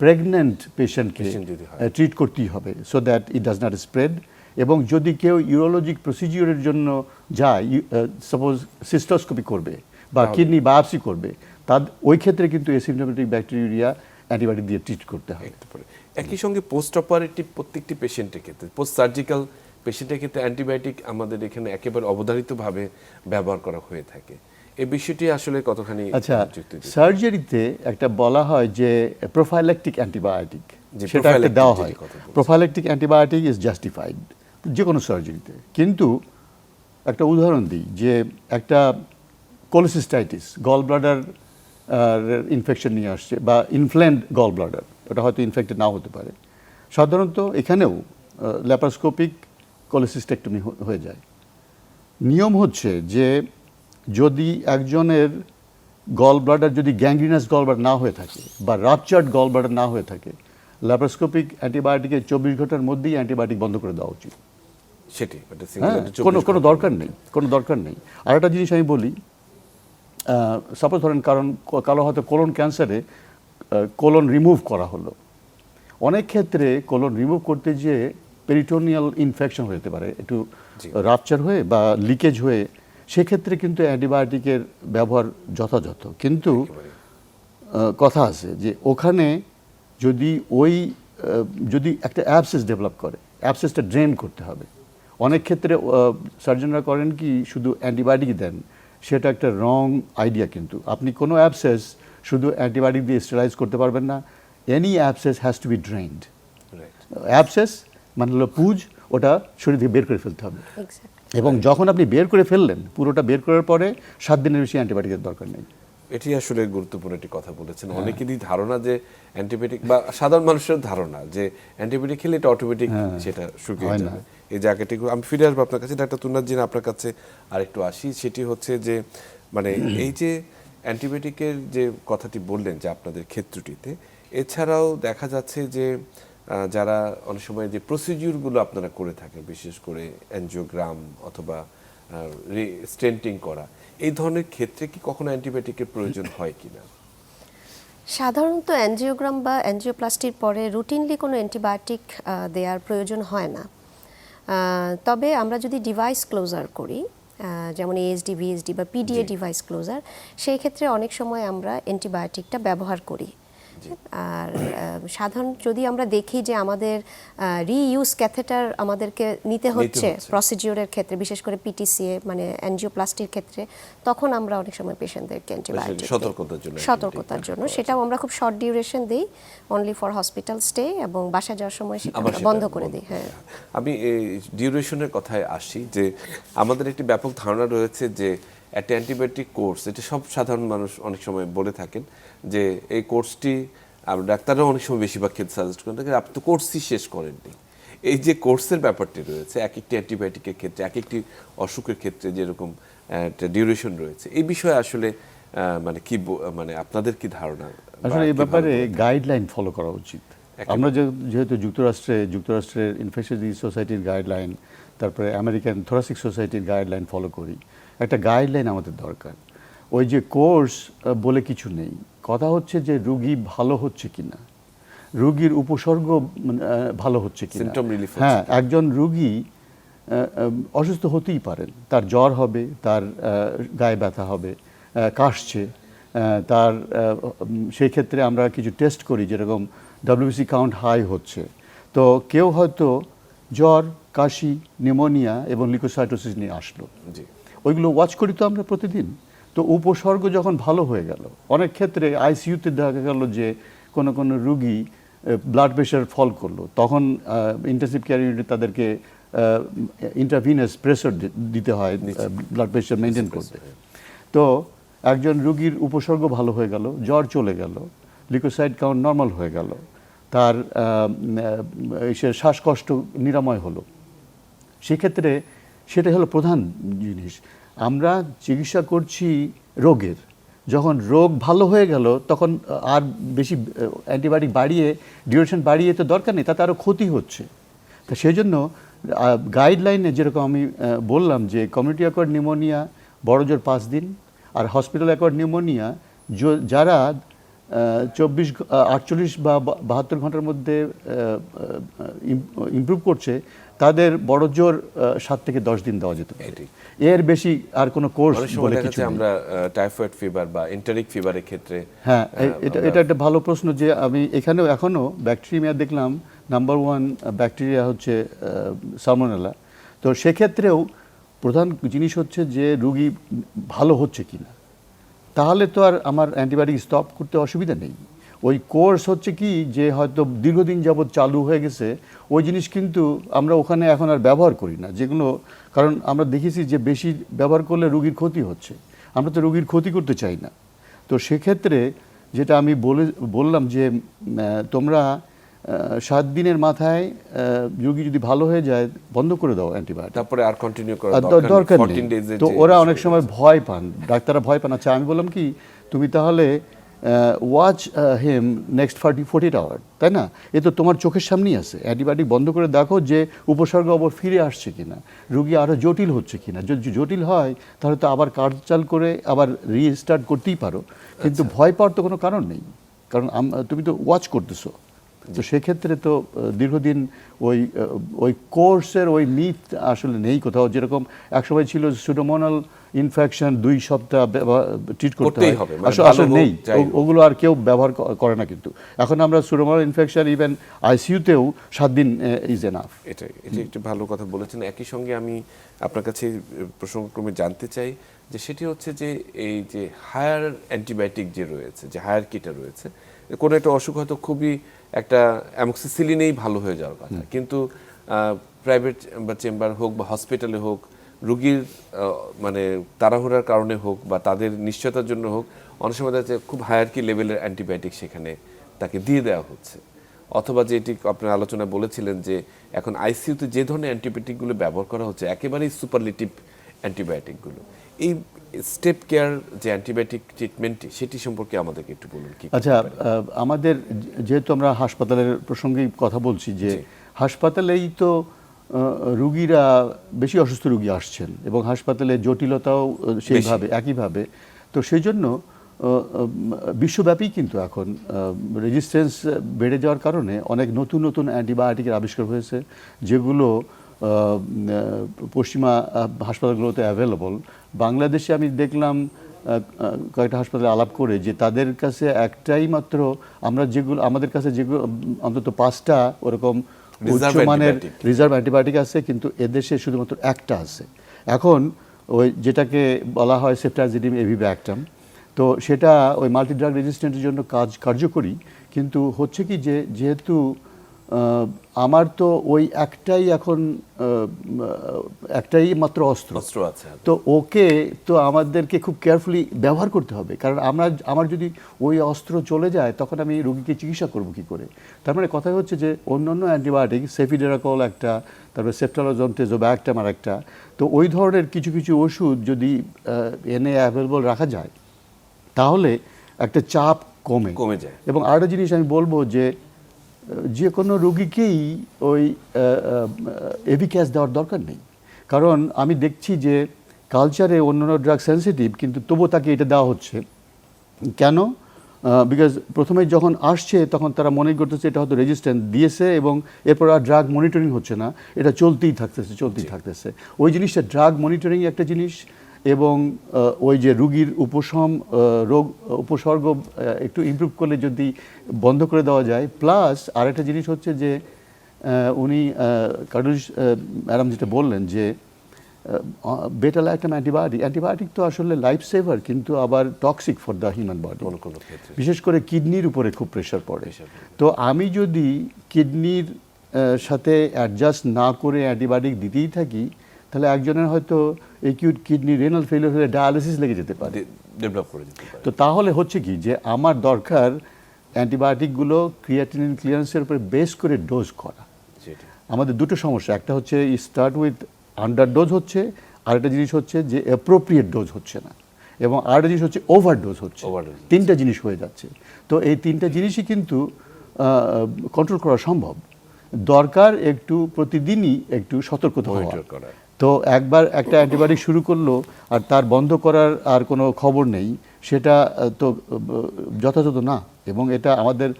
প্রেগন্যান্ট পেশেন্টকে Patient যদি হয়। ট্রিট করতেই হবে, so that it does not spread. এবং যদি কেউ ইউরোলজিক প্রসিজিওরের জন্য যায়, সাপোজ সিস্টোস্কোপি করবে বা কিডনি বায়োপসি করবে, তার ওই ক্ষেত্রে কিন্তু এসিমটোমেটিক ব্যাকটেরিয়া অ্যান্টিবায়োটিক দিয়ে ট্রিট করতে হয়। একই সঙ্গে পোস্ট অপারেটিভ প্রত্যেকটি পেশেন্টের ক্ষেত্রে, পোস্ট সার্জিক্যাল পেশেন্টের ক্ষেত্রে অ্যান্টিবায়োটিক আমাদের এখানে একেবারে অবধারিতভাবে ব্যবহার করা হয়ে থাকে। এই বিষয়টি আসলে কতখানি আচ্ছা, যুক্তিযুক্ত? সার্জারিতে একটা বলা হয় যে প্রোফাইল্যাকটিক অ্যান্টিবায়োটিক, জি, সেটা একটা prophylactic দেওয়া যেটি হয়। কথা বলছেন। প্রোফাইল্যাকটিক অ্যান্টিবায়োটিক ইজ জাস্টিফাইড যে কোনো সার্জারিতে। কিন্তু একটা উদাহরণ দিই, যে একটা কোলিসিস্টাইটিস, গল ব্লাডার ইনফেকশন নিয়ে আসছে, বা ইনফ্লেমড গল ব্লাডার, ওটা হয়তো ইনফেক্টেড নাও হতে পারে। সাধারণত এখানেও ল্যাপারোস্কোপিক কোলিসিস্টেক্টমি হয়ে যায়। নিয়ম হচ্ছে যে যদি একজনের গল ব্লাডার যদি গ্যাংগ্রিনাস গল ব্লাডার না হয়ে থাকে বা রাপচার্ড গল ব্লাডার না হয়ে থাকে, ল্যাপারোস্কোপিক অ্যান্টিবায়োটিকের 24 ঘন্টার মধ্যেই অ্যান্টিবায়োটিক বন্ধ করে দেওয়া উচিত। সেটি একটা হ্যাঁ, single কোনো 24 কোনো ঘন্টা। দরকার নেই, কোনো দরকার নেই। আর একটা জিনিস আমি বলি, সাপোজ ধরেন কারো হয়তো কোলন ক্যান্সারে কোলন রিমুভ করা হলো। অনেক ক্ষেত্রে কোলন রিমুভ করতে যেয়ে পেরিটোনিয়াল ইনফেকশন হতে পারে, একটু জি। রাপচার হয়ে বা লিকেজ হয়ে, সেক্ষেত্রে কিন্তু অ্যান্টিবায়োটিকের ব্যবহার যথাযথ। কিন্তু একেবারে। কথা আছে যে ওখানে যদি যদি একটা অ্যাবসেস ডেভেলপ করে, অ্যাবসেসটা ড্রেন করতে হবে। অনেক ক্ষেত্রে সার্জনরা করেন কি, শুধু অ্যান্টিবায়োটিক দেন, সেটা একটা রং আইডিয়া। কিন্তু আপনি কোনো অ্যাবসেস শুধু অ্যান্টিবায়োটিক দিয়ে স্টেরাইজ করতে পারবেন না। Any abscess has to be drained. Right. Abscess মানে হলো পুজ, ওটা শরীর থেকে বের করে ফেলতে হবে। এক্স্যাক্টলি। এবং যখন আপনি বের করে ফেললেন, পুরোটা বের করার পরে 7 দিনের বেশি অ্যান্টিবায়োটিকের দরকার নেই। এটি আসলে গুরুত্বপূর্ণ একটি কথা বলেছেন। অনেকেরই ধারণা যে অ্যান্টিবায়োটিক, বা সাধারণ মানুষের ধারণা যে অ্যান্টিবায়োটিক খেলে এটা অটোমেটিক সেটা শুকিয়ে হয় না। যাবে। এই জায়গাটি আমি ফিরে আসবো আপনার কাছে। ডাক্তার তুনাজ্জিন, আপনার কাছে আরেকটু আসি। সেটি হচ্ছে যে মানে এই যে অ্যান্টিবায়োটিকের যে কথাটি বললেন যে আপনাদের ক্ষেত্রটিতে, এছাড়াও দেখা যাচ্ছে যে যারা অনেক সময় যে প্রসিডিউরগুলো আপনারা করে থাকেন, বিশেষ করে অ্যানজিওগ্রাম অথবা স্টেন্টিং করা, এই ধরনের ক্ষেত্রে কি কখনো অ্যান্টিবায়োটিকের প্রয়োজন হয় কিনা? সাধারণত অ্যানজিওগ্রাম বা অ্যানজিওপ্লাস্টির পরে রুটিনলি কোনো অ্যান্টিবায়োটিক দেওয়ার প্রয়োজন হয় না। তবে আমরা যদি ডিভাইস ক্লোজার করি, যেমন এএসডি, ভিএসডি বা পিডিএ ডিভাইস ক্লোজার, সেই ক্ষেত্রে অনেক সময় আমরা অ্যান্টিবায়োটিকটা ব্যবহার করি। আর সাধারণ যদি আমরা দেখি যে আমাদের রিইউজ ক্যাথেটার আমাদেরকে নিতে হচ্ছে প্রসিডিওরের ক্ষেত্রে, বিশেষ করে পিটিসিএ মানে অ্যানজিওপ্লাস্টির ক্ষেত্রে, তখন আমরা অনেক সময় পেশেন্টদেরকে অ্যান্টিবায়োটিক সতর্কতার জন্য সেটাও আমরা খুব শর্ট ডিউরেশন দিই, অনলি ফর হসপিটাল স্টে, এবং বাসা যাওয়ার সময় সেটা আমরা বন্ধ করে দিই। হ্যাঁ, আমি ডিউরেশনের কথায় আসি যে আমাদের একটি ব্যাপক ধারণা রয়েছে যে একটা অ্যান্টিবায়োটিক কোর্স, এটা সব সাধারণ মানুষ অনেক সময় বলে থাকেন যে এই কোর্সটি, ডাক্তাররাও অনেক সময় বেশিরভাগ ক্ষেত্রে সাজেস্ট করেন থাকেন, আপনি তো কোর্সই শেষ করেননি। এই যে কোর্সের ব্যাপারটি রয়েছে, এক একটি অ্যান্টিবায়োটিকের ক্ষেত্রে, এক একটি অসুখের ক্ষেত্রে যেরকম একটা ডিউরেশন রয়েছে, এই বিষয়ে আসলে মানে কি মানে আপনাদের কি ধারণা? আসলে এই ব্যাপারে গাইডলাইন ফলো করা উচিত। আমরা যেহেতু যুক্তরাষ্ট্রের ইনফেকশন ডিজিজ সোসাইটির গাইডলাইন, তারপরে আমেরিকান থোরাসিক সোসাইটির গাইডলাইন ফলো করি। একটা গাইডলাইন আমাদের দরকার। ওই যে কোর্স বলে কিছু নেই, কথা হচ্ছে যে রুগী ভালো হচ্ছে কিনা, রুগীর উপসর্গ ভালো হচ্ছে কিনা। সিম্পটম রিলিফ হচ্ছে। হ্যাঁ, একজন রুগী অসুস্থ হতেই পারেন, তার জ্বর হবে, তার গায়ে ব্যথা হবে, কাশছে, তার সেই ক্ষেত্রে আমরা কিছু টেস্ট করি, যেরকম WBC কাউন্ট হাই হচ্ছে। তো কেউ হয়তো জ্বর, কাশি, নিউমোনিয়া এবং লিউকোসাইটোসিস নিয়ে আসলো, জি, ওইগুলো ওয়াচ করি তো আমরা প্রতিদিন। তো উপসর্গ যখন ভালো হয়ে গেল, অনেক ক্ষেত্রে আইসিইউতে দেখা গেল যে কোনো কোনো রুগী ব্লাড প্রেশার ফল করলো, তখন ইন্টেনসিভ কেয়ার ইউনিটে তাদেরকে ইন্ট্রাভিনাস প্রেশার দিতে হয় ব্লাড প্রেশার মেনটেন করতে। তো একজন রুগীর উপসর্গ ভালো হয়ে গেল, জ্বর চলে গেল, লিউকোসাইট কাউন্ট নর্মাল হয়ে গেল, তার শ্বাসকষ্ট নিরাময় হলো, সেক্ষেত্রে সেটা হলো প্রধান জিনিস। আমরা চিকিৎসা করছি রোগের, যখন রোগ ভালো হয়ে গেল তখন আর বেশি অ্যান্টিবায়োটিক বাড়িয়ে ডিউরেশন বাড়িয়ে তো দরকার নেই, তাতে আরও ক্ষতি হচ্ছে। তা সেই জন্য গাইডলাইনে যেরকম আমি বললাম যে কমিউনিটি অ্যাকোয়ার্ড নিউমোনিয়া বড় জোর 5 দিন, আর হসপিটাল অ্যাকোয়ার্ড নিউমোনিয়া যারা 48 বা 72 ঘন্টার মধ্যে ইমপ্রুভ করছে, তাদের বড় জোর 7 থেকে 10 দিন দেওয়া যেতে পারে। এর বেশি আর কোনো কোর্স বলে কিছু নেই। আমরা টাইফয়েড ফিভার বা এন্টারিক ফিভারের ক্ষেত্রে, হ্যাঁ, এটা একটা ভালো প্রশ্ন যে আমি এখানেও এখনও ব্যাকটেরিয়া দেখলাম নাম্বার 1 ব্যাকটেরিয়া হচ্ছে সালমোনেলা। তো সেক্ষেত্রেও প্রধান জিনিস হচ্ছে যে রুগী ভালো হচ্ছে কিনা, তাহলে তো আর আমার অ্যান্টিবায়োটিক স্টপ করতে অসুবিধা নেই। ওই কোর্স হচ্ছে কি যে হয়তো দীর্ঘদিন যাবৎ চালু হয়ে গেছে, ওই জিনিস কিন্তু আমরা ওখানে এখন আর ব্যবহার করি না, যেগুলো কারণ আমরা দেখেছি যে বেশি ব্যবহার করলে রুগীর ক্ষতি হচ্ছে, আমরা তো রুগীর ক্ষতি করতে চাই না। তো সেক্ষেত্রে যেটা আমি বললাম যে তোমরা 7 দিনের মাথায় রুগী যদি ভালো হয়ে যায় বন্ধ করে দাও অ্যান্টিবায়োটিক, তারপরে আর কন্টিনিউ করার দরকার নেই। তো ওরা অনেক সময় ভয় পান, ডাক্তাররা ভয় পান। আচ্ছা, আমি বললাম কি তুমি তাহলে ওয়াচ হিম নেক্সট 48 আওয়ার, তাই না? এ তো তোমার চোখের সামনেই আছে। অ্যান্টিবায়োটিক বন্ধ করে দেখো যে উপসর্গ আবার ফিরে আসছে কিনা, রুগী আরও জটিল হচ্ছে কিনা। যদি জটিল হয় তাহলে তো আবার কাজ চাল করে আবার রিস্টার্ট করতেই পারো, কিন্তু ভয় পাওয়ার তো কোনো কারণ নেই, কারণ তুমি তো ওয়াচ করতেছো। তো সেক্ষেত্রে তো দীর্ঘদিন ওই কোর্সের ওই মিথ আসলে নেই কোথাও। যেরকম একসময় ছিল সুডোমোনাল ইনফেকশন 2 সপ্তাহ ট্রিট করতে হবে, আসলে নেই, ওগুলো আর কেউ ব্যবহার করে না। কিন্তু এখন আমরা সুডোমোনাল ইনফেকশন ইভেন আইসিইউতেও 7 দিন ইজ এনাফ। এটা একটু ভালো কথা বলেছেন। একই সঙ্গে আমি আপনার কাছে প্রসঙ্গক্রমে জানতে চাই যে সেটি হচ্ছে যে এই যে হায়ার অ্যান্টিবায়োটিক যে রয়েছে, যে হায়ারকিটা রয়েছে, কোনো একটা অসুখ হয়তো খুবই একটা অ্যামোক্সিসিলিনেই ভালো হয়ে যাওয়ার কথা, কিন্তু প্রাইভেট বা চেম্বার হোক বা হসপিটালে হোক, রুগীর মানে তাড়াহুড়ার কারণে হোক বা তাদের নিশ্চয়তার জন্য হোক, অনেক সময় দেখা যাচ্ছে খুব হায়ারকি লেভেলের অ্যান্টিবায়োটিক সেখানে তাকে দিয়ে দেওয়া হচ্ছে। অথবা যেটি আপনার আলোচনা বলেছিলেন যে এখন আইসিইউতে যে ধরনের অ্যান্টিবায়োটিকগুলো ব্যবহার করা হচ্ছে একেবারেই সুপারলেটিভ অ্যান্টিবায়োটিকগুলো, এই স্টেপ কেয়ার যে অ্যান্টিবায়োটিক ট্রিটমেন্টটি সেটি সম্পর্কে আমাদেরকে একটু বলুন। কি আচ্ছা, আমাদের যেহেতু আমরা হাসপাতালের প্রসঙ্গেই কথা বলছি, যে হাসপাতালেই তো রুগীরা বেশি অসুস্থ রুগী আসছেন এবং হাসপাতালে জটিলতাও সেইভাবে একইভাবে। তো সেই জন্য বিশ্বব্যাপী কিন্তু এখন রেজিস্ট্যান্স বেড়ে যাওয়ার কারণে অনেক নতুন নতুন অ্যান্টিবায়োটিকের আবিষ্কার হয়েছে, যেগুলো পশ্চিমা হাসপাতালগুলোতে অ্যাভেলেবল। বাংলাদেশে আমি দেখলাম কয়েকটা হাসপাতালে আলাপ করে যে তাদের কাছে একটাই মাত্র, আমরা যেগুলো আমাদের কাছে যেগুলো অন্তত 5টা ওরকম উচ্চমানের রিজার্ভ অ্যান্টিবায়োটিক আছে, কিন্তু এদেশে শুধুমাত্র একটা আছে এখন, ওই যেটাকে বলা হয় সেফট্রাজিডিম এভিব্যাক্টাম। তো সেটা ওই মাল্টি ড্রাগ রেজিস্ট্যান্টের জন্য কার্যকরী, কিন্তু হচ্ছে কি যে যেহেতু আমার তো ওই একটাই এখন একটাই মাত্র অস্ত্র আছে, তো ওকে তো আমাদেরকে খুব কেয়ারফুলি ব্যবহার করতে হবে, কারণ আমার যদি ওই অস্ত্র চলে যায় তখন আমি রোগীকে চিকিৎসা করব কি করে। তার মানে কথা হচ্ছে যে অন্যান্য অ্যান্টিবায়োটিক, সেফিডেরাকল একটা, তারপরে সেফট্রালজন টেজোব্যাক্টাম আর একটা, তো ওই ধরনের কিছু কিছু ওষুধ যদি এনে অ্যাভেলেবল রাখা যায় তাহলে একটা চাপ কমে যায়। এবং আরেকটা জিনিস আমি বলবো যে কোনো রোগীকেই ওই এভিক্যাস দেওয়ার দরকার নেই, কারণ আমি দেখছি যে কালচারে অন্যান্য ড্রাগ সেন্সিটিভ, কিন্তু তবুও তাকে এটা দেওয়া হচ্ছে কেন? বিকজ প্রথমে যখন আসছে তখন তারা মনে করতেছে এটা হয়তো রেজিস্ট্যান্ট দিয়েছে এবং এরপর আর ড্রাগ মনিটরিং হচ্ছে না, এটা চলতেই থাকতেছে। ওই জিনিসটা ড্রাগ মনিটরিং একটা জিনিস, এবং ওই যে রুগীর রোগ উপসর্গ একটু ইমপ্রুভ করলে যদি বন্ধ করে দেওয়া যায়। প্লাস আরেকটা জিনিস হচ্ছে যে উনি কার্ডিওলজিস্ট ম্যাডাম যেটা বললেন যে বেটা ল্যাকটাম অ্যান্টিবায়োটিক তো আসলে লাইফ সেভার, কিন্তু আবার toxic for the human body. বিশেষ করে কিডনির উপরে খুব প্রেশার পড়ে। তো আমি যদি কিডনির সাথে অ্যাডজাস্ট না করে অ্যান্টিবায়োটিক দিতেই থাকি, তাহলে একজনের হয়তো একিউট কিডনি রেনাল ফেলিওর হলে ডায়ালিসিস লেগে যেতে পারে, ডেভেলপ করে যেতে পারে। তো তাহলে হচ্ছে কি যে আমার দরকার অ্যান্টিবায়োটিকগুলো ক্রিয়াটিনিন ক্লিয়ারেন্সের উপরে বেস করে ডোজ করা। আমাদের দুটো সমস্যা, একটা হচ্ছে স্টার্ট উইথ আন্ডার ডোজ হচ্ছে, আরেকটা জিনিস হচ্ছে যে অ্যাপ্রোপ্রিয়েট ডোজ হচ্ছে না, এবং আরেকটা জিনিস হচ্ছে ওভারডোজ হচ্ছে। তিনটা জিনিস হয়ে যাচ্ছে। তো এই তিনটা জিনিসই কিন্তু কন্ট্রোল করা সম্ভব। দরকার একটু প্রতিদিনই একটু সতর্কতা হওয়া। তো একবার একটা অ্যান্টিবায়োটিক শুরু করলো আর তার বন্ধ করার আর কোনো খবর নেই, সেটা তো যথাযথ না। এবং এটা আমাদের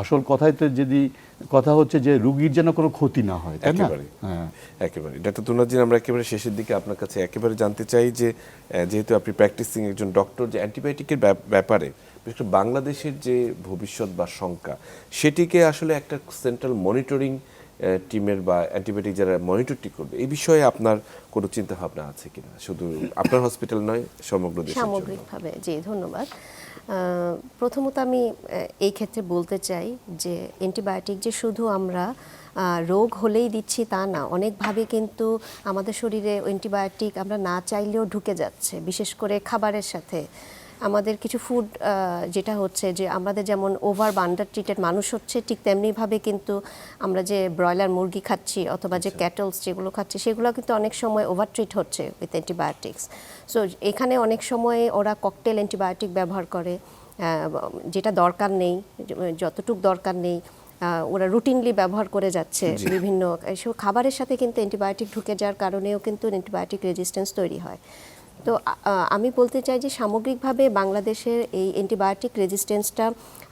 আসল কথাই তো যদি কথা হচ্ছে যে রুগীর যেন কোনো ক্ষতি না হয়, তাই না? হ্যাঁ, একেবারে। ডাক্তার তুনাজিন, আমরা একেবারে শেষের দিকে আপনার কাছে একেবারে জানতে চাই যে যেহেতু আপনি প্র্যাকটিসিং একজন ডক্টর, যে অ্যান্টিবায়োটিকের ব্যাপারে বিশেষ করে বাংলাদেশের যে ভবিষ্যৎ বা শঙ্কা, সেটিকে আসলে একটা সেন্ট্রাল মনিটরিং টিমের বা অ্যান্টিবায়োটিক যারা মনিটরটি করবে, এই বিষয়ে আপনার কোনো চিন্তা ভাবনা আছে কিনা, শুধু আপনার হসপিটাল নয় সমগ্র দেশে সামগ্রিকভাবে? জি, ধন্যবাদ। প্রথমত আমি এই ক্ষেত্রে বলতে চাই যে অ্যান্টিবায়োটিক যে শুধু আমরা রোগ হলেই দিচ্ছি তা না, অনেকভাবে কিন্তু আমাদের শরীরে অ্যান্টিবায়োটিক আমরা না চাইলেও ঢুকে যাচ্ছে, বিশেষ করে খাবারের সাথে। আমাদের কিছু ফুড যেটা হচ্ছে যে আমাদের যেমন ওভার বা আন্ডার ট্রিটেড মানুষ হচ্ছে, ঠিক তেমনিভাবে কিন্তু আমরা যে ব্রয়লার মুরগি খাচ্ছি অথবা যে ক্যাটলস যেগুলো খাচ্ছি, সেগুলো কিন্তু অনেক সময় ওভার ট্রিট হচ্ছে উইথ অ্যান্টিবায়োটিক্স। সো এখানে অনেক সময় ওরা ককটেল অ্যান্টিবায়োটিক ব্যবহার করে, যেটা দরকার নেই, যতটুক দরকার নেই ওরা রুটিনলি ব্যবহার করে যাচ্ছে। বিভিন্ন খাবারের সাথে কিন্তু অ্যান্টিবায়োটিক ঢুকে যাওয়ার কারণেও কিন্তু অ্যান্টিবায়োটিক রেজিস্ট্যান্স তৈরি হয়। তো আমি বলতে চাই যে সামগ্রিকভাবে বাংলাদেশের এই অ্যান্টিবায়োটিক রেজিস্ট্যান্সটা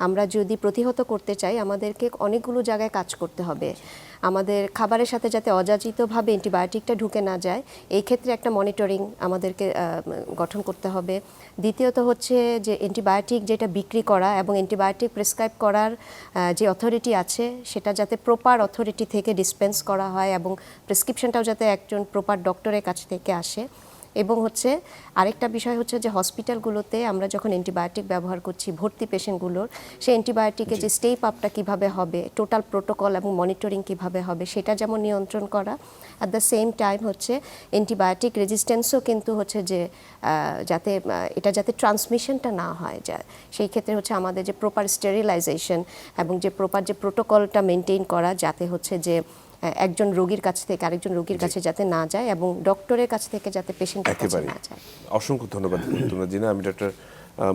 আমরা যদি প্রতিহত করতে চাই, আমাদেরকে অনেকগুলো জায়গায় কাজ করতে হবে। আমাদের খাবারের সাথে যাতে অযাচিতভাবে অ্যান্টিবায়োটিকটা ঢুকে না যায়, এই ক্ষেত্রে একটা মনিটরিং আমাদেরকে গঠন করতে হবে। দ্বিতীয়ত হচ্ছে যে অ্যান্টিবায়োটিক যেটা বিক্রি করা এবং অ্যান্টিবায়োটিক প্রেসক্রাইব করার যে অথরিটি আছে, সেটা যাতে প্রপার অথরিটি থেকে ডিসপেন্স করা হয় এবং প্রেসক্রিপশনটাও যাতে একজন প্রপার ডক্টরের কাছ থেকে আসে। এবং হচ্ছে আরেকটা বিষয় হচ্ছে যে হসপিটালগুলোতে আমরা যখন অ্যান্টিবায়োটিক ব্যবহার করছি ভর্তি পেশেন্টগুলোর, সেই অ্যান্টিবায়োটিকের যে স্টেপ আপটা কীভাবে হবে, টোটাল প্রোটোকল এবং মনিটরিং কীভাবে হবে, সেটা যেমন নিয়ন্ত্রণ করা। অ্যাট দ্য সেম টাইম হচ্ছে অ্যান্টিবায়োটিক রেজিস্ট্যান্সও কিন্তু হচ্ছে যে যাতে এটা যাতে ট্রান্সমিশনটা না হয় যায়, সেই ক্ষেত্রে হচ্ছে আমাদের যে প্রপার স্টেরিলাইজেশন এবং যে প্রপার যে প্রোটোকলটা মেনটেন করা, যাতে হচ্ছে যে একজন রোগীর কাছ থেকে আরেকজন রোগীর কাছে যাতে না যায় এবং ডক্টরের কাছ থেকে যাতে পেশেন্টের কাছে না যায়। অসংখ্য ধন্যবাদ তুনাজিনা। আমি ডক্টর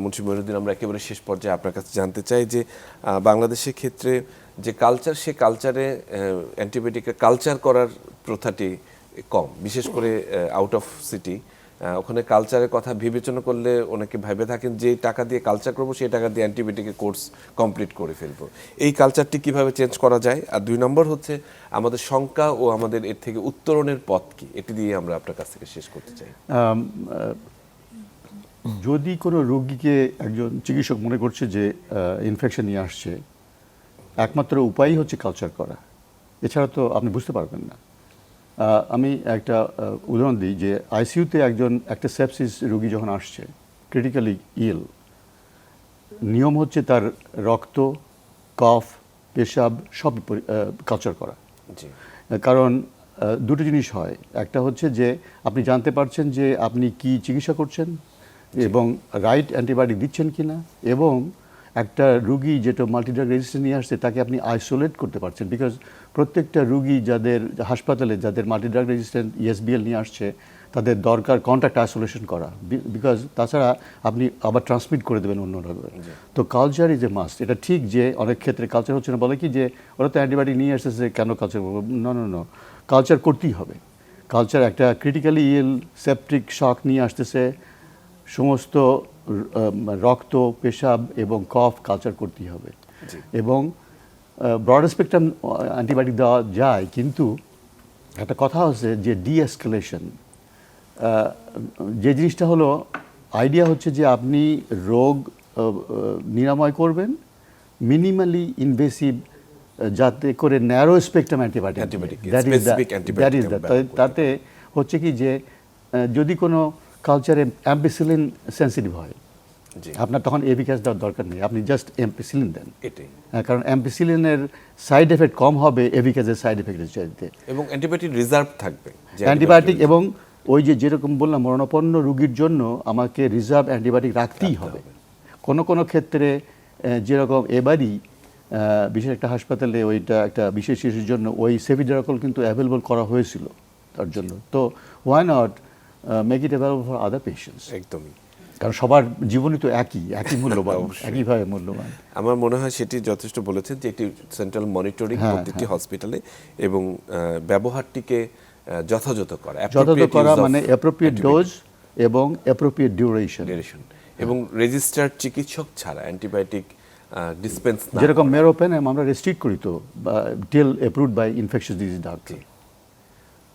মুন্সি মঈনুদ্দিন, আমরা একেবারে শেষ পর্যায়ে আপনার কাছে জানতে চাই যে বাংলাদেশের ক্ষেত্রে যে কালচার, সে কালচারে অ্যান্টিবায়োটিকের কালচার করার প্রথাটি কম, বিশেষ করে আউট অফ সিটি। ওখানে কালচারের কথা বিবেচনা করলে অনেকে ভেবে থাকেন যে টাকা দিয়ে কালচার করবো, সেই টাকা দিয়ে অ্যান্টিবায়োটিকের কোর্স কমপ্লিট করে ফেলবো। এই কালচারটি কিভাবে চেঞ্জ করা যায়? আর 2 নম্বর হচ্ছে আমাদের শঙ্কা ও আমাদের এর থেকে উত্তরণের পথ কি, এটি দিয়ে আমরা আপনার কাছ থেকে শেষ করতে চাই। যদি কোনো রোগীকে একজন চিকিৎসক মনে করছে যে ইনফেকশন নিয়ে আসছে, একমাত্র উপায়ই হচ্ছে কালচার করা, এছাড়া তো আপনি বুঝতে পারবেন না। আমি একটা উদাহরণ দিই যে আইসিইউতে একটা সেপসিস রোগী যখন আসছে, ক্রিটিক্যালি ইল, নিয়ম হচ্ছে তার রক্ত, কফ, পেশাব সব কালচার করা। কারণ দুটো জিনিস হয়, একটা হচ্ছে যে আপনি জানতে পারছেন যে আপনি কি চিকিৎসা করছেন এবং রাইট অ্যান্টিবায়োটিক দিচ্ছেন কিনা, এবং একটা রুগী যেটা মাল্টিড্রাগ রেজিস্ট্যান্স নিয়ে আসছে তাকে আপনি আইসোলেট করতে পারছেন। বিকজ প্রত্যেকটা রুগী যাদের হাসপাতালে যাদের মাল্টিড্রাগ রেজিস্ট্যান্ট ESBL নিয়ে আসছে, তাদের দরকার কন্ট্যাক্ট আইসোলেশন করা, বিকজ তাছাড়া আপনি আবার ট্রান্সমিট করে দেবেন অন্যরা। তো কালচার ইজ এ মাস্ট। এটা ঠিক যে অনেক ক্ষেত্রে কালচার হচ্ছে না, বলে কি যে ওরা তো অ্যান্টিবায়োটিক নিয়ে আসতেছে, কেন কালচার করবো? নো, কালচার করতেই হবে। কালচার একটা ক্রিটিক্যালি ইল সেপটিক শক নিয়ে আসতেছে, সমস্ত রক্ত, পেশাব এবং কফ কালচার করতেই হবে। এবং ব্রড স্পেকট্রাম অ্যান্টিবায়োটিক দেওয়া যায়, কিন্তু একটা কথা হচ্ছে যে ডিএসকেলেশন, যে জিনিসটা হলো আইডিয়া হচ্ছে যে আপনি রোগ নিরাময় করবেন মিনিমালি ইনভেসিভ, যাতে করে ন্যারো স্পেকট্রাম অ্যান্টিবায়োটিক, তাতে হচ্ছে কি যে যদি কোনো কালচারে অ্যাম্পিসিলিন সেন্সিটিভ হয়, আপনার তখন এভিক্যাস দেওয়ার দরকার নেই, আপনি জাস্ট অ্যাম্পিসিলিন দেন। কারণ অ্যাম্পিসিলিনের সাইড এফেক্ট কম হবে এভিক্যাসের সাইড এফেক্টের চাইতে, এবং অ্যান্টিবায়োটিক রিজার্ভ থাকবে। অ্যান্টিবায়োটিক এবং ওই যে যেরকম বললাম মরণাপন্ন রোগীর জন্য আমাকে রিজার্ভ অ্যান্টিবায়োটিক রাখতেই হবে। কোনো কোনো ক্ষেত্রে যেরকম এবারই বিশেষ একটা হাসপাতালে ওইটা একটা বিশেষ শিশুর জন্য ওই সেভিডারাকল কিন্তু অ্যাভেলেবল করা হয়েছিল তার জন্য। তো why not make it available for other patients. একদমই, কারণ সবার জীবনই তো একই মূল্যবান, একইভাবে মূল্যবান। আমার মনে হয় সেটি যথেষ্ট বলেছেন যে একটি সেন্ট্রাল মনিটরিং প্রত্যেকটি হসপিটালে, এবং ব্যবহারটিকে যথাযথ করা, মানে অ্যাপ্রোপ্রিয়েট ডোজ এবং অ্যাপ্রোপ্রিয়েট ডিউরেশন, এবং রেজিস্টার্ড চিকিৎসক ছাড়া অ্যান্টিবায়োটিক ডিসপেন্স না। যেরকম মেরোপেন আমরা রেস্ট্রিক্ট করি তো till approved by infectious disease doctor.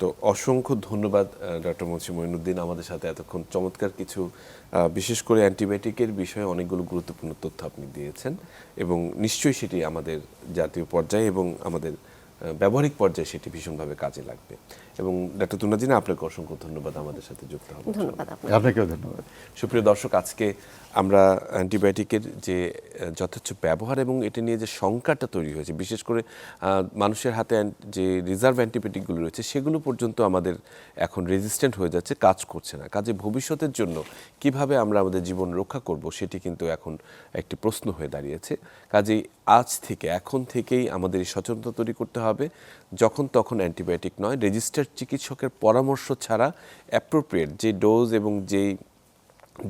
তো অসংখ্য ধন্যবাদ ডক্টর মুন্সি মঈনুদ্দিন, আমাদের সাথে এতক্ষণ চমৎকার কিছু বিশেষ করে অ্যান্টিবায়োটিকের বিষয়ে অনেকগুলো গুরুত্বপূর্ণ তথ্য আপনি দিয়েছেন, এবং নিশ্চয়ই সেটি আমাদের জাতীয় পর্যায়ে এবং আমাদের ব্যবহারিক পর্যায়ে সেটি ভীষণভাবে কাজে লাগবে। এবং ডক্টর তুনাজিনা, আপনাকে অসংখ্য ধন্যবাদ আমাদের সাথে যুক্ত হওয়ার জন্য। ধন্যবাদ আপনাকেও ধন্যবাদ। সুপ্রিয় দর্শক, আজকে আমরা অ্যান্টিবায়োটিকের যে যথেচ্ছ ব্যবহার এবং এটা নিয়ে যে শঙ্কাটা তৈরি হয়েছে, বিশেষ করে মানুষের হাতে যে রিজার্ভ অ্যান্টিবায়োটিকগুলো রয়েছে সেগুলো পর্যন্ত আমাদের এখন রেজিস্ট্যান্ট হয়ে যাচ্ছে, কাজ করছে না। কাজে ভবিষ্যতের জন্য কিভাবে আমরা আমাদের জীবন রক্ষা করব সেটি কিন্তু এখন একটি প্রশ্ন হয়ে দাঁড়িয়েছে। কাজেই আজ থেকে, এখন থেকেই আমাদের এই সচেতনতা তৈরি করতে হবে, যখন তখন অ্যান্টিবায়োটিক নয়, রেজিস্টার্ড চিকিৎসকের পরামর্শ ছাড়া অ্যাপ্রোপ্রিয়েট যে ডোজ এবং যেই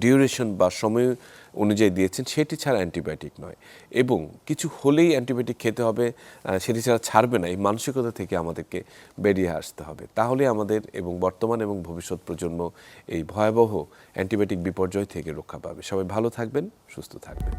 ডিউরেশন বা সময় অনুযায়ী দিয়েছেন সেটি ছাড়া অ্যান্টিবায়োটিক নয়, এবং কিছু হলেই অ্যান্টিবায়োটিক খেতে হবে, সেটি ছাড়া ছাড়বে না, এই মানসিকতা থেকে আমাদেরকে বেরিয়ে আসতে হবে। তাহলে আমাদের এবং বর্তমান এবং ভবিষ্যৎ প্রজন্ম এই ভয়াবহ অ্যান্টিবায়োটিক বিপর্যয় থেকে রক্ষা পাবে। সবাই ভালো থাকবেন, সুস্থ থাকবেন।